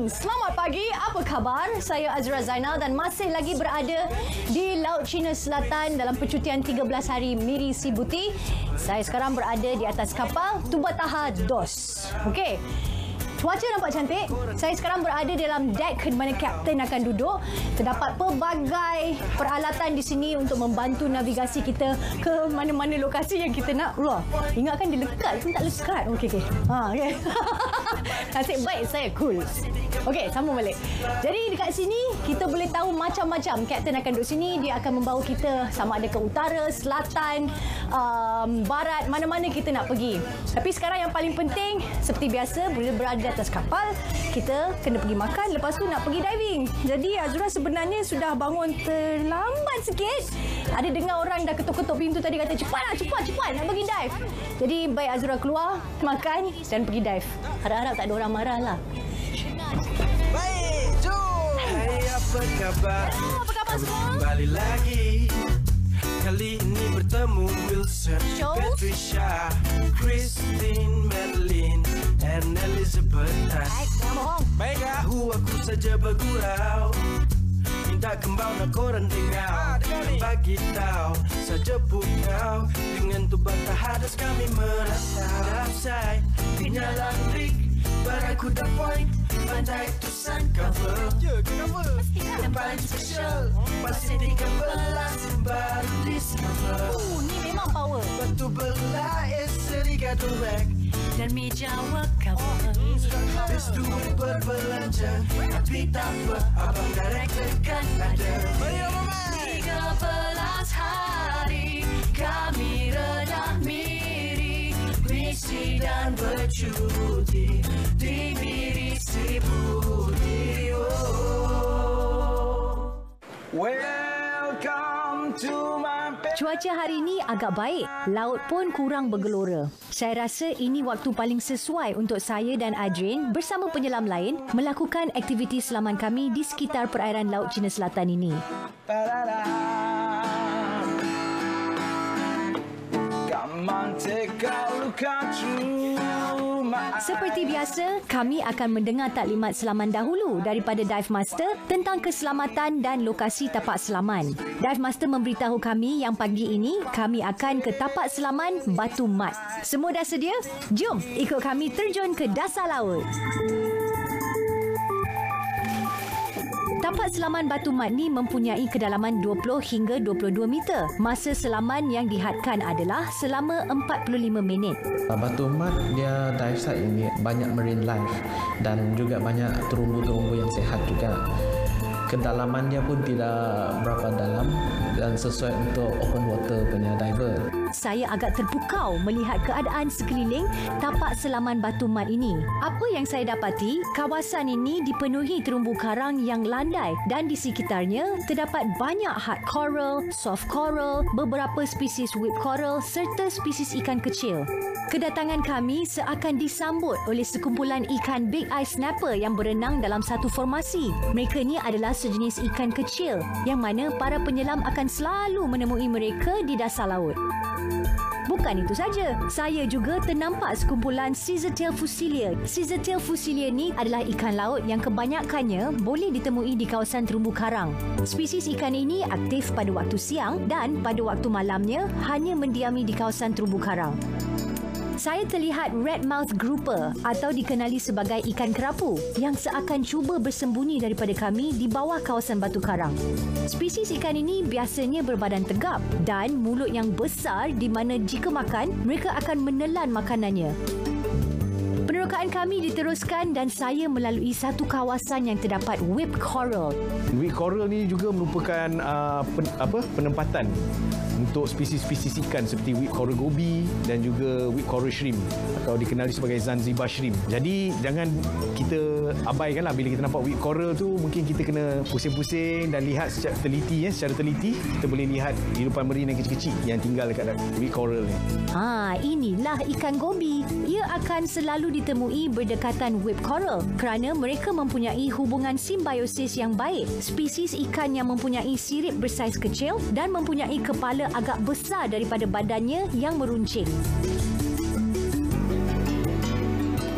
Selamat pagi, apa khabar? Saya Azra Zainal dan masih lagi berada di Laut Cina Selatan dalam percutian 13 hari Miri Sibuti. Saya sekarang berada di atas kapal Tubataha Dos. Okey. Cuaca nampak cantik. Saya sekarang berada dalam dek di mana kapten akan duduk. Terdapat pelbagai peralatan di sini untuk membantu navigasi kita ke mana-mana lokasi yang kita nak. Wah, ingatkan dia lekat pun tak lekat. Okey. Okey. Nasib baik saya cool. Okey, sambung balik. Jadi dekat sini kita boleh tahu macam-macam. Kapten akan duduk sini, dia akan membawa kita sama ada ke utara, selatan, barat, mana-mana kita nak pergi. Tapi sekarang yang paling penting, seperti biasa, bila berada di atas kapal, kita kena pergi makan, lepas tu nak pergi diving. Jadi Azura sebenarnya sudah bangun terlambat sikit. Ada dengar orang dah ketuk-ketuk pintu tadi, kata cepat nak pergi dive. Jadi baik Azura keluar, makan dan pergi dive. Harap-harap tak ada orang marah lah. Baik, jom. Hai, apa khabar? Apa khabar semua? Kembali lagi. Kali ini bertemu Wilson, Show? Patricia, Christine, Madeline, and Elizabeth. Jangan bohong. Baik, aku saja bergurau. Minta kembang nak korang dengar dan bagi tahu saja kau dengan Tubataha Dos kami merata upside tinggalan trik baraku dah point pandai tusan cover yang paling special pasti 13 baru discover. Ni memang power. Batu belah serika duek Dan meja workout. Habis duit berbelanja tapi tak apa, abang director kan ada. 13 hari kami rendah miri, misi dan bercuti di Miri Sibuti. Welcome to my bed. Cuaca hari ini agak baik. Laut pun kurang bergelora. Saya rasa ini waktu paling sesuai untuk saya dan Adrian bersama penyelam lain melakukan aktiviti selaman kami di sekitar perairan Laut Cina Selatan ini. Come on, take a look at you. Seperti biasa, kami akan mendengar taklimat selaman dahulu daripada Dive Master tentang keselamatan dan lokasi tapak selaman. Dive Master memberitahu kami yang pagi ini kami akan ke tapak selaman Batu Mat. Semua dah sedia? Jom ikut kami terjun ke dasar laut. Tapak selaman Batu Mat ni mempunyai kedalaman 20 hingga 22 meter. Masa selaman yang dihadkan adalah selama 45 minit. Batu Mat dia dive site ini banyak marine life dan juga banyak terumbu-terumbu yang sehat juga. Kedalaman dia pun tidak berapa dalam dan sesuai untuk open water punya diver. Saya agak terpukau melihat keadaan sekeliling tapak selaman Batu Mat ini. Apa yang saya dapati, kawasan ini dipenuhi terumbu karang yang landai dan di sekitarnya terdapat banyak hard coral, soft coral, beberapa spesies whip coral serta spesies ikan kecil. Kedatangan kami seakan disambut oleh sekumpulan ikan big eye snapper yang berenang dalam satu formasi. Mereka ni adalah sejenis ikan kecil yang mana para penyelam akan selalu menemui mereka di dasar laut. Bukan itu saja, saya juga ternampak sekumpulan Scissortail Fusilia. Scissortail Fusilia ni adalah ikan laut yang kebanyakannya boleh ditemui di kawasan terumbu karang. Spesies ikan ini aktif pada waktu siang dan pada waktu malamnya hanya mendiami di kawasan terumbu karang. Saya terlihat red mouth grouper atau dikenali sebagai ikan kerapu yang seakan cuba bersembunyi daripada kami di bawah kawasan batu karang. Spesies ikan ini biasanya berbadan tegap dan mulut yang besar di mana jika makan, mereka akan menelan makanannya. Penerokaan kami diteruskan dan saya melalui satu kawasan yang terdapat whipped coral. Whipped coral ni juga merupakan penempatan untuk spesies-spesies ikan seperti whipped coral goby dan juga whipped coral shrimp atau dikenali sebagai Zanzibar shrimp. Jadi jangan kita abaikanlah bila kita nampak whipped coral tu, mungkin kita kena pusing-pusing dan lihat secara teliti kita boleh lihat hidupan marine yang kecil-kecil yang tinggal dekat whipped coral ni. Inilah ikan goby. Ia akan selalu ditemui berdekatan whipped coral kerana mereka mempunyai hubungan simbiosis yang baik. Spesies ikan yang mempunyai sirip bersaiz kecil dan mempunyai kepala agak besar daripada badannya yang meruncing.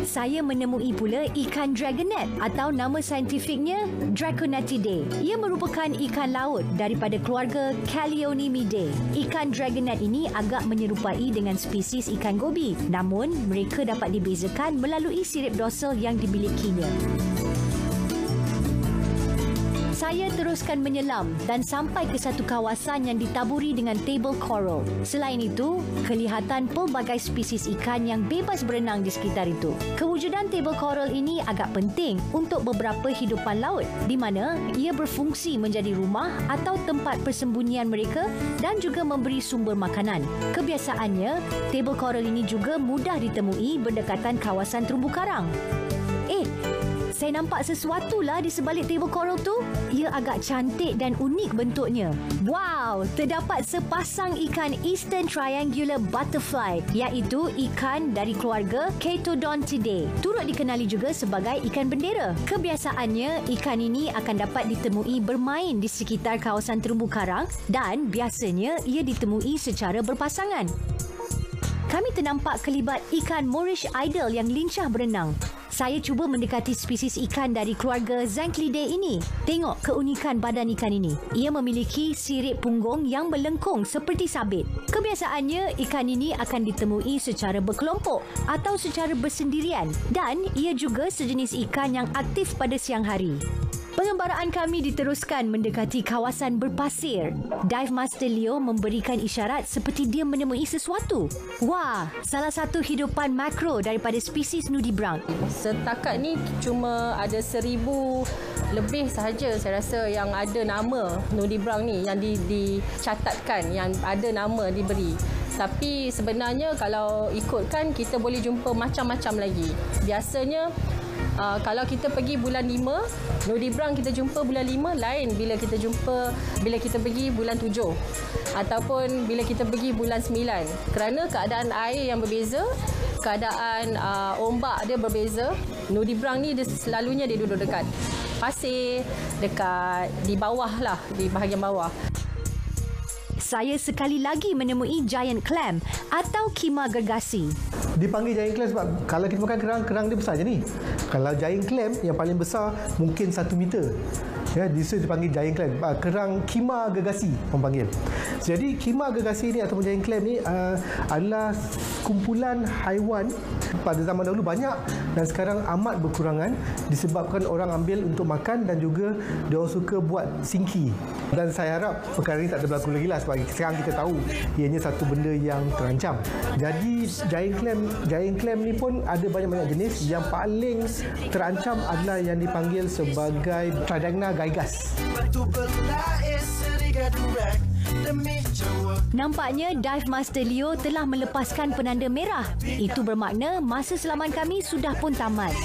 saya menemui pula ikan dragonet atau nama saintifiknya Draconetidae. Ia merupakan ikan laut daripada keluarga Callionymidae. Ikan dragonet ini agak menyerupai dengan spesies ikan gobi, namun mereka dapat dibezakan melalui sirip dorsal yang dimilikinya. Saya teruskan menyelam dan sampai ke satu kawasan yang ditaburi dengan table coral. Selain itu, kelihatan pelbagai spesies ikan yang bebas berenang di sekitar itu. Kewujudan table coral ini agak penting untuk beberapa hidupan laut, di mana ia berfungsi menjadi rumah atau tempat persembunyian mereka dan juga memberi sumber makanan. Kebiasaannya, table coral ini juga mudah ditemui berdekatan kawasan terumbu karang. Saya nampak sesuatu lah di sebalik table coral tu. Ia agak cantik dan unik bentuknya. Wow, terdapat sepasang ikan Eastern Triangular Butterfly, iaitu ikan dari keluarga Chaetodontidae. Turut dikenali juga sebagai ikan bendera. Kebiasaannya, ikan ini akan dapat ditemui bermain di sekitar kawasan terumbu karang dan biasanya ia ditemui secara berpasangan. Kami ternampak kelibat ikan Moorish Idol yang lincah berenang. Saya cuba mendekati spesies ikan dari keluarga Zanclidae ini. Tengok keunikan badan ikan ini. Ia memiliki sirip punggung yang melengkung seperti sabit. Kebiasaannya, ikan ini akan ditemui secara berkelompok atau secara bersendirian dan ia juga sejenis ikan yang aktif pada siang hari. Pengembaraan kami diteruskan mendekati kawasan berpasir. Dive Master Leo memberikan isyarat seperti dia menemui sesuatu. Wah, salah satu hidupan makro daripada spesies nudibranch. Setakat ni cuma ada 1,000 lebih sahaja saya rasa yang ada nama nudibranch ni yang dicatatkan, yang ada nama diberi. Tapi sebenarnya kalau ikutkan kita boleh jumpa macam-macam lagi. Biasanya kalau kita pergi bulan 5, nudibranch kita jumpa bulan 5, lain bila kita pergi bulan 7 ataupun bila kita pergi bulan 9. Kerana keadaan air yang berbeza, keadaan ombak dia berbeza. Nudibranch ni selalunya dia duduk dekat pasir, dekat di bawah lah, di bahagian bawah. Saya sekali lagi menemui giant clam atau kima gergasi. Dipanggil giant clam sebab kalau kita makan kerang dia besar je ni. Kalau giant clam yang paling besar mungkin 1 meter. Ya, dipanggil giant clam. Kerang kima gergasi orang panggil. Jadi kima gergasi ni ataupun giant clam ni adalah kumpulan haiwan pada zaman dahulu banyak dan sekarang amat berkurangan disebabkan orang ambil untuk makan dan juga dia orang suka buat singki. Dan saya harap perkara ini tak berlaku lagi lah sebab sekarang kita tahu ianya satu benda yang terancam. Jadi giant clam ni pun ada banyak-banyak jenis. Yang paling terancam adalah yang dipanggil sebagai Tridagna gaigas. Nampaknya Dive Master Leo telah melepaskan penanda merah. Itu bermakna masa selaman kami sudah pun tamat.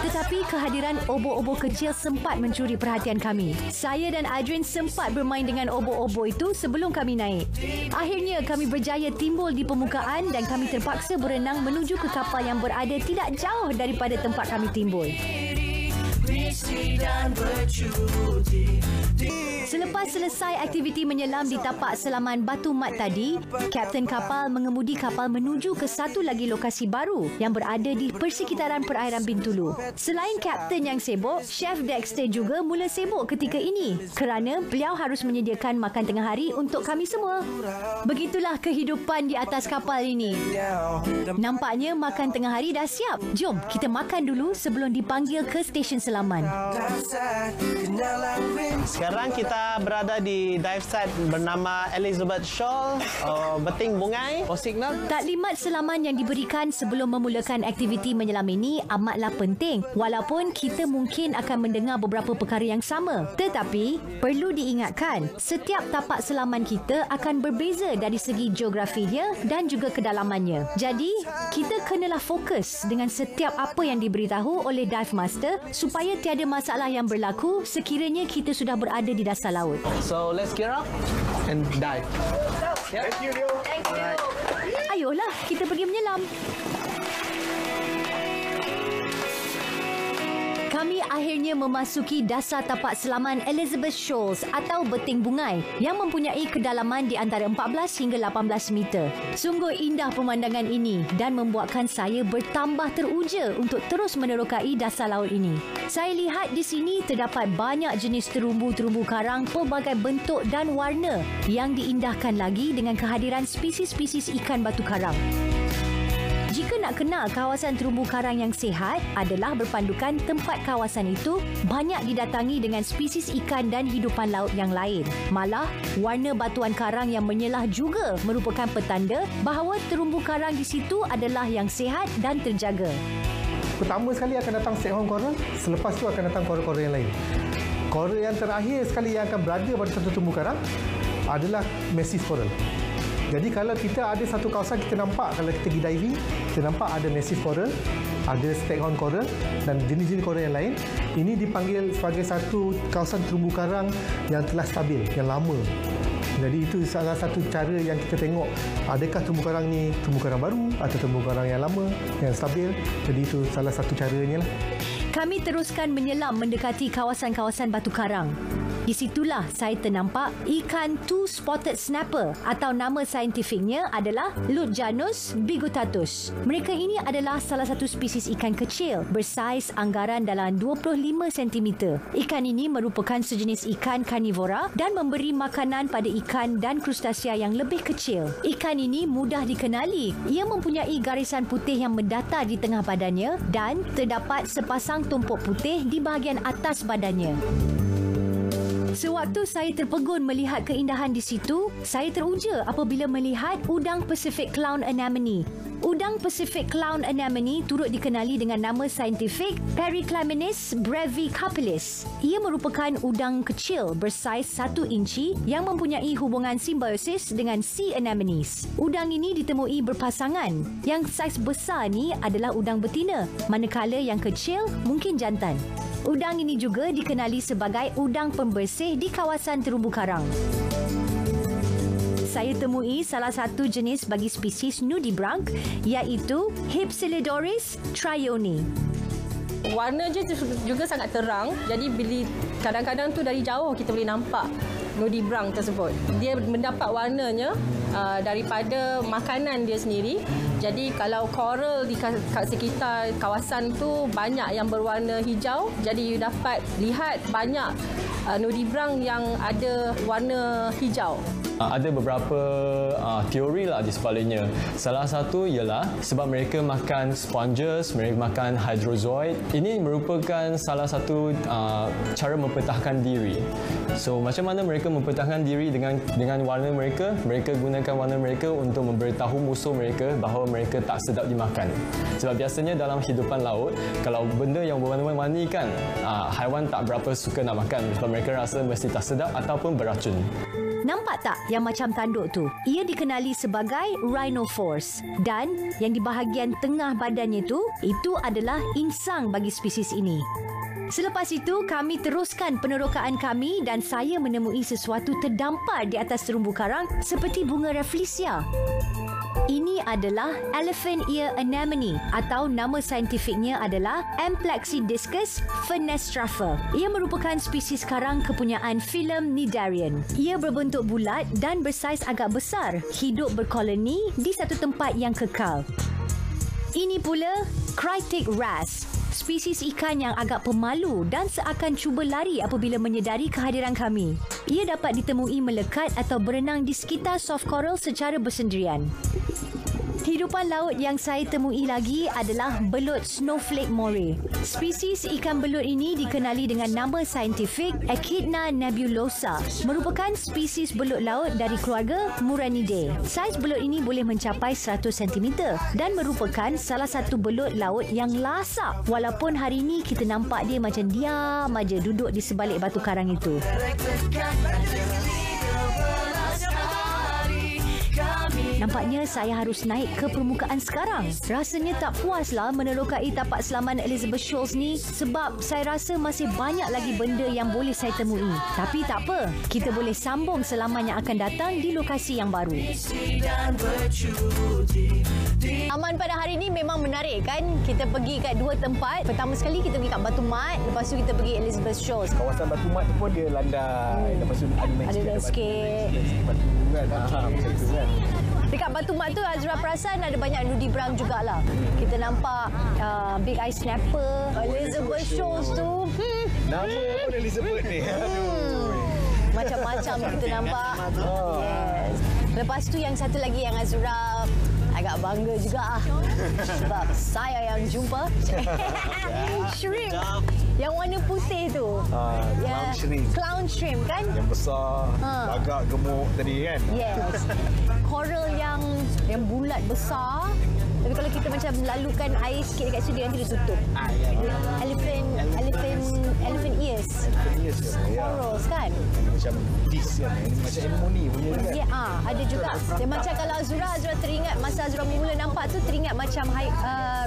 Tetapi kehadiran obo-obo kecil sempat mencuri perhatian kami. Saya dan Adrian sempat bermain dengan obo-obo itu sebelum kami naik. Akhirnya kami berjaya timbul di permukaan dan kami terpaksa berenang menuju ke kapal yang berada tidak jauh daripada tempat kami timbul. Selepas selesai aktiviti menyelam di tapak selaman Batu Mat tadi, kapten kapal mengemudi kapal menuju ke satu lagi lokasi baru yang berada di persekitaran perairan Bintulu. Selain kapten yang sibuk, Chef Dexter juga mula sibuk ketika ini kerana beliau harus menyediakan makan tengah hari untuk kami semua. Begitulah kehidupan di atas kapal ini. Nampaknya makan tengah hari dah siap. Jom kita makan dulu sebelum dipanggil ke stesen selaman. Sekarang kita berada di dive site bernama Elizabeth Shoal, Beting Bungai, Osignal. Taklimat selaman yang diberikan sebelum memulakan aktiviti menyelam ini amatlah penting. Walaupun kita mungkin akan mendengar beberapa perkara yang sama. Tetapi, perlu diingatkan, setiap tapak selaman kita akan berbeza dari segi geografinya dan juga kedalamannya. Jadi, kita kenalah fokus dengan setiap apa yang diberitahu oleh Dive Master supaya tiada masalah yang berlaku sekiranya kita sudah berada di dasar laut. So let's gear up and dive. Thank you, Leo. Thank you. Ayolah, kita pergi menyelam. Kami akhirnya memasuki dasar tapak selaman Elizabeth Shoals atau Beting Bungai yang mempunyai kedalaman di antara 14 hingga 18 meter. Sungguh indah pemandangan ini dan membuatkan saya bertambah teruja untuk terus menerokai dasar laut ini. Saya lihat di sini terdapat banyak jenis terumbu-terumbu karang pelbagai bentuk dan warna yang diindahkan lagi dengan kehadiran spesies-spesies ikan batu karang. Jika nak kenal kawasan terumbu karang yang sihat adalah berpandukan tempat kawasan itu banyak didatangi dengan spesies ikan dan hidupan laut yang lain. Malah, warna batuan karang yang menyelah juga merupakan petanda bahawa terumbu karang di situ adalah yang sihat dan terjaga. Pertama sekali akan datang staghorn coral, selepas itu akan datang coral-coral yang lain. Coral yang terakhir sekali yang akan berada pada satu terumbu karang adalah massive coral. Jadi kalau kita ada satu kawasan, kita nampak kalau kita pergi diving, kita nampak ada massive coral, ada staghorn coral dan jenis-jenis coral yang lain. Ini dipanggil sebagai satu kawasan terumbu karang yang telah stabil, yang lama. Jadi itu salah satu cara yang kita tengok adakah terumbu karang ni terumbu karang baru atau terumbu karang yang lama, yang stabil. Jadi itu salah satu caranya lah. Kami teruskan menyelam mendekati kawasan-kawasan batu karang. Di situlah saya ternampak ikan two-spotted snapper atau nama saintifiknya adalah Lutjanus bigotatus. Mereka ini adalah salah satu spesies ikan kecil bersaiz anggaran dalam 25 cm. Ikan ini merupakan sejenis ikan karnivora dan memberi makanan pada ikan dan krustasea yang lebih kecil. Ikan ini mudah dikenali. Ia mempunyai garisan putih yang mendata di tengah badannya dan terdapat sepasang tumpuk putih di bahagian atas badannya. Sewaktu saya terpegun melihat keindahan di situ, saya teruja apabila melihat udang Pacific clown anemone. Udang Pacific clown anemone turut dikenali dengan nama saintifik Periclamenis brevicapilis. Ia merupakan udang kecil bersaiz 1 inci yang mempunyai hubungan simbiosis dengan sea anemones. Udang ini ditemui berpasangan. Yang saiz besar ni adalah udang betina, manakala yang kecil mungkin jantan. Udang ini juga dikenali sebagai udang pembersih di kawasan terumbu karang. Saya temui salah satu jenis bagi spesies nudibranch iaitu Hypsilodoris trione. Warna je juga sangat terang. Jadi bila kadang-kadang tu dari jauh kita boleh nampak nudibranch tersebut. Dia mendapat warnanya daripada makanan dia sendiri. Jadi kalau coral di kat sekitar kawasan tu banyak yang berwarna hijau, jadi you dapat lihat banyak nudibranch yang ada warna hijau. Ada beberapa teori lah di sebaliknya. Salah satu ialah sebab mereka makan sponges, mereka makan hydrozoid. Ini merupakan salah satu cara mempertahankan diri. So macam mana mereka mempertahankan diri dengan warna mereka? Mereka gunakan warna mereka untuk memberitahu musuh mereka bahawa mereka tak sedap dimakan. Sebab biasanya dalam hidupan laut, kalau benda yang berwarna-warni kan, haiwan tak berapa suka nak makan sebab mereka rasa mesti tak sedap ataupun beracun. Nampak tak yang macam tanduk tu? Ia dikenali sebagai rhinophores dan yang di bahagian tengah badannya tu, itu adalah insang bagi spesies ini. Selepas itu, kami teruskan penerokaan kami dan saya menemui sesuatu terdampar di atas terumbu karang seperti bunga rafflesia. Ini adalah elephant ear anemone atau nama saintifiknya adalah Amplexidiscus fenestrafa. Ia merupakan spesies karang kepunyaan phylum Cnidarian. Ia berbentuk bulat dan bersaiz agak besar, hidup berkoloni di satu tempat yang kekal. Ini pula Critic wrasse, spesies ikan yang agak pemalu dan seakan cuba lari apabila menyedari kehadiran kami. Ia dapat ditemui melekat atau berenang di sekitar soft coral secara bersendirian. Hidupan laut yang saya temui lagi adalah belut snowflake moray. Spesies ikan belut ini dikenali dengan nama saintifik Echidna nebulosa. Merupakan spesies belut laut dari keluarga Muranidae. Saiz belut ini boleh mencapai 100 cm dan merupakan salah satu belut laut yang lasak. Walaupun hari ini kita nampak dia macam diam aja duduk di sebalik batu karang itu. Kami Nampaknya saya harus naik ke permukaan sekarang. Rasanya tak puaslah menerokai tapak selaman Elizabeth Shoals ni sebab saya rasa masih banyak lagi benda yang boleh saya temui. Tapi tak apa, kita boleh sambung selaman yang akan datang di lokasi yang baru. Aman pada hari ini memang menarik kan? Kita pergi kat dua tempat. Pertama sekali kita pergi kat Batu Mat, lepas tu kita pergi Elizabeth Shoals. Kawasan Batu Mat tu pun dia landai. Lepas tu Ada sikit. Batu kan. Macam tu kan. Dekat Batu Mat tu Azura perasan ada banyak nudie brown jugalah. Kita nampak Big Eye Snapper, Elizabeth Shoals tu. Nama pun Elizabeth ni. Macam-macam kita nampak. Yes. Lepas tu yang satu lagi yang Azura agak bangga juga sebab saya yang jumpa shrimp yang warna putih tu. Clown shrimp kan? Yang besar, agak gemuk tadi kan? Yes. Coral yang bulat besar. Tapi kalau kita macam lalukan air sikit dekat situ, nanti dia tutup. Elephant ears. Corals kan? Macam this kan? Macam anemone punya kan? Ya, ada juga. Dia macam kalau Azura teringat masa Azura mula nampak tu, teringat macam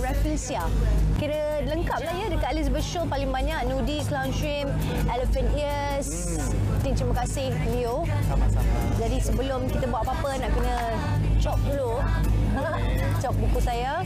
Rafflesia. Kira lengkap lah ya dekat Elizabeth Shoals, paling banyak nudie, clown shrimp, elephant ears. Terima kasih Leo. Jadi sebelum kita buat apa-apa nak kena chop dulu. Chop buku saya.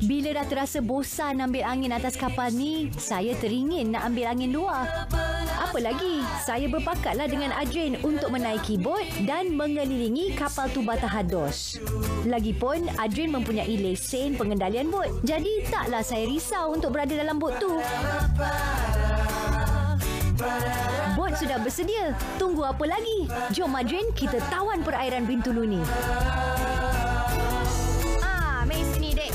Bila dah terasa bosan ambil angin atas kapal ni, saya teringin nak ambil angin luar. Apa lagi, saya berpakatlah dengan Adrian untuk menaiki bot dan mengelilingi kapal tu Batahados. Lagipun, Adrian mempunyai lesen pengendalian bot. Jadi taklah saya risau untuk berada dalam bot tu. Bot sudah bersedia. Tunggu apa lagi? Jom Adrian, kita tawan perairan Bintulu ni. Main sini dek.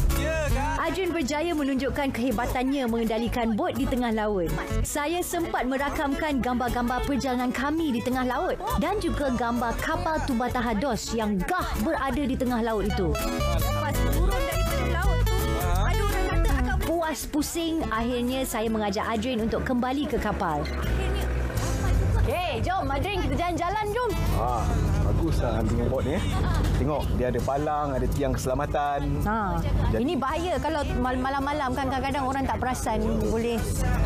Adrian berjaya menunjukkan kehebatannya mengendalikan bot di tengah laut. Saya sempat merakamkan gambar-gambar perjalanan kami di tengah laut dan juga gambar kapal tu Batahados yang gah berada di tengah laut itu. Lepas turun daripada laut tu, ada orang kata agak puas pusing, akhirnya saya mengajak Adrian untuk kembali ke kapal. Okey, jom Adrian, kita jalan-jalan jom. Baguslah dengan bot ni. Tengok, dia ada palang, ada tiang keselamatan. Ini bahaya kalau malam-malam kan kadang-kadang orang tak perasan boleh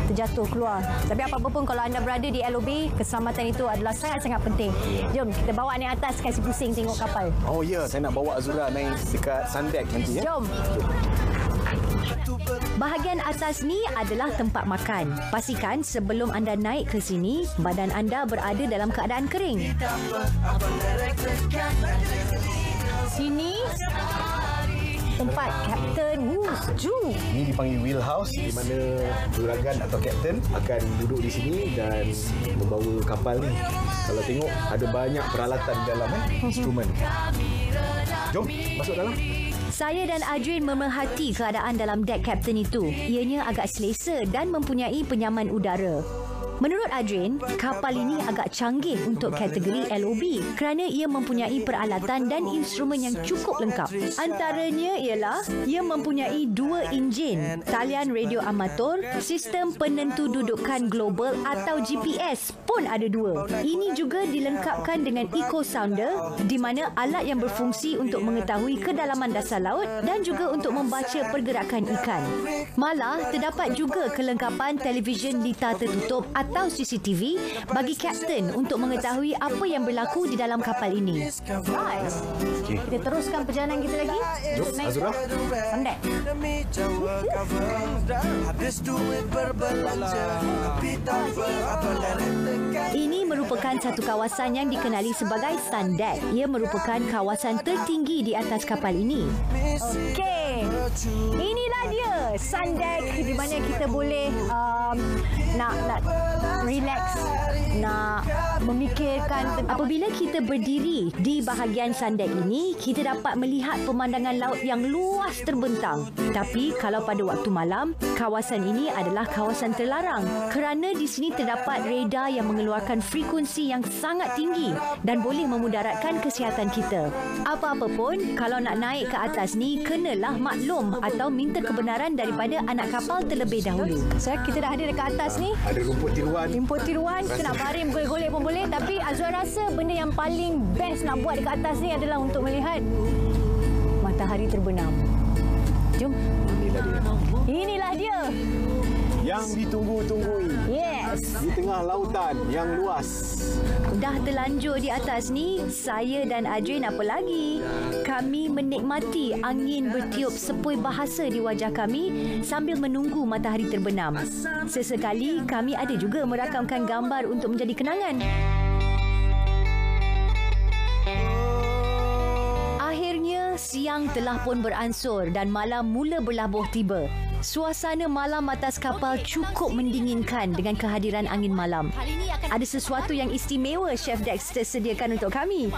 terjatuh keluar. Tapi apa-apa pun kalau anda berada di LOB, keselamatan itu adalah sangat-sangat penting. Jom kita bawa naik atas, kasih pusing tengok kapal. Oh ya, saya nak bawa Azura naik dekat Sundeck nanti ya. Jom. Bahagian atas ni adalah tempat makan. Pastikan sebelum anda naik ke sini, badan anda berada dalam keadaan kering. Sini tempat Kapten Ju. Ini dipanggil wheelhouse, di mana juragan atau kapten akan duduk di sini dan membawa kapal ni. Kalau tengok ada banyak peralatan di dalam instrumen. Jom masuk dalam. Saya dan Adrian memerhati keadaan dalam dek kapten itu. Ianya agak selesa dan mempunyai penyaman udara. Menurut Adrian, kapal ini agak canggih untuk kategori LOB kerana ia mempunyai peralatan dan instrumen yang cukup lengkap. Antaranya ialah ia mempunyai 2 enjin, talian radio amatur, sistem penentu dudukan global atau GPS pun ada 2. Ini juga dilengkapkan dengan eco sounder di mana alat yang berfungsi untuk mengetahui kedalaman dasar laut dan juga untuk membaca pergerakan ikan. Malah terdapat juga kelengkapan televisyen lita tertutup atau CCTV bagi kapten untuk mengetahui apa yang berlaku di dalam kapal ini. Right. Kita teruskan perjalanan kita lagi. Jom, Azura. Pandai. Ini merupakan satu kawasan yang dikenali sebagai Sundeck. Ia merupakan kawasan tertinggi di atas kapal ini. Okey. Inilah dia Sundeck di mana kita boleh nak relax, nak memikirkan. Apabila kita berdiri di bahagian Sundeck ini, kita dapat melihat pemandangan laut yang luas terbentang. Tapi kalau pada waktu malam, kawasan ini adalah kawasan terlarang kerana di sini terdapat radar yang mengeluarkan frekuensi yang sangat tinggi dan boleh memudaratkan kesihatan kita. Apa-apa pun, kalau nak naik ke atas ni, kenalah maklum atau minta kebenaran daripada anak kapal terlebih dahulu. Kita dah ada dekat atas ni. Ada rumput tiruan. Rumput tiruan, kita nak baring golek-golek pun boleh. Tapi Azura rasa benda yang paling best nak buat dekat atas ni adalah untuk melihat matahari terbenam. Jom. Inilah dia. Yang ditunggu-tunggui. Yes. Di tengah lautan yang luas. Dah terlanjur di atas ni, saya dan Adrian apa lagi? Kami menikmati angin bertiup sepoi bahasa di wajah kami sambil menunggu matahari terbenam. Sesekali kami ada juga merakamkan gambar untuk menjadi kenangan. Akhirnya, siang telah pun beransur dan malam mula berlabuh tiba. Suasana malam atas kapal cukup mendinginkan dengan kehadiran angin malam. Ada sesuatu yang istimewa Chef Dexter sediakan untuk kami.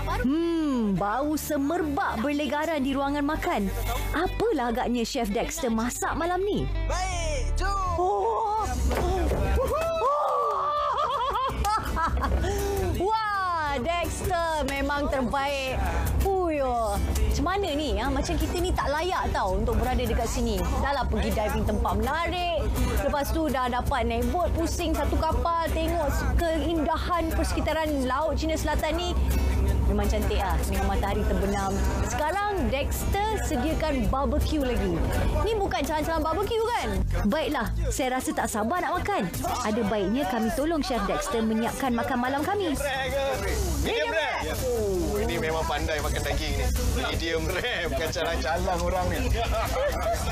Bau semerbak berlegaran di ruangan makan. Apalah agaknya Chef Dexter masak malam ni? Baik, jom. Wah, Dexter memang terbaik. Macam mana ni? Macam kita ni tak layak tau untuk berada dekat sini. Dah lah pergi diving tempat menarik. Lepas tu dah dapat naik bot pusing satu kapal. Tengok keindahan persekitaran Laut Cina Selatan ni. Memang cantik lah dengan matahari terbenam. Sekarang Dexter sediakan barbecue lagi. Ni bukan calan-calan barbecue kan? Baiklah, saya rasa tak sabar nak makan. Ada baiknya kami tolong Chef Dexter menyiapkan makan malam kami. Medium rare. Ini memang pandai makan daging ni. Medium rare, bukan calang-calang orang ni.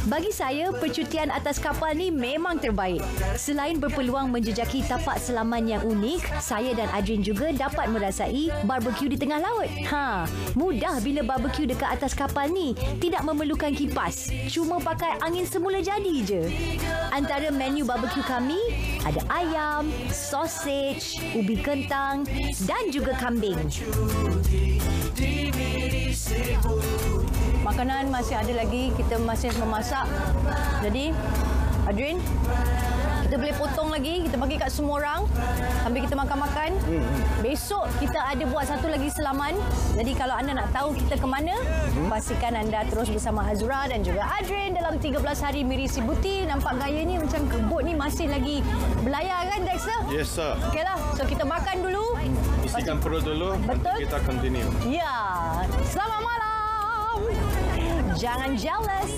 Bagi saya, percutian atas kapal ni memang terbaik. Selain berpeluang menjejaki tapak selaman yang unik, saya dan Adrian juga dapat merasai barbecue di tengah laut. Mudah bila barbecue dekat atas kapal ni. Tidak memerlukan kipas. Cuma pakai angin semula jadi je. Antara menu barbecue kami, ada ayam, sausage, ubi kentang dan juga kambing. Makanan masih ada lagi. Kita masih memasak. Jadi, Adrian, kita boleh potong lagi. Kita bagi kat semua orang sambil kita makan-makan. Besok kita ada buat satu lagi selaman. Jadi kalau anda nak tahu kita ke mana, pastikan anda terus bersama Azura dan juga Adrian dalam 13 hari Mirisi Buti. Nampak gayanya macam bot ni masih lagi berlayar kan, Dexter? Yes, sir. Okeylah. So kita makan dulu. Isikan perut dulu. Betul. Kita continue. Ya. Selamat malam. Jangan jealous.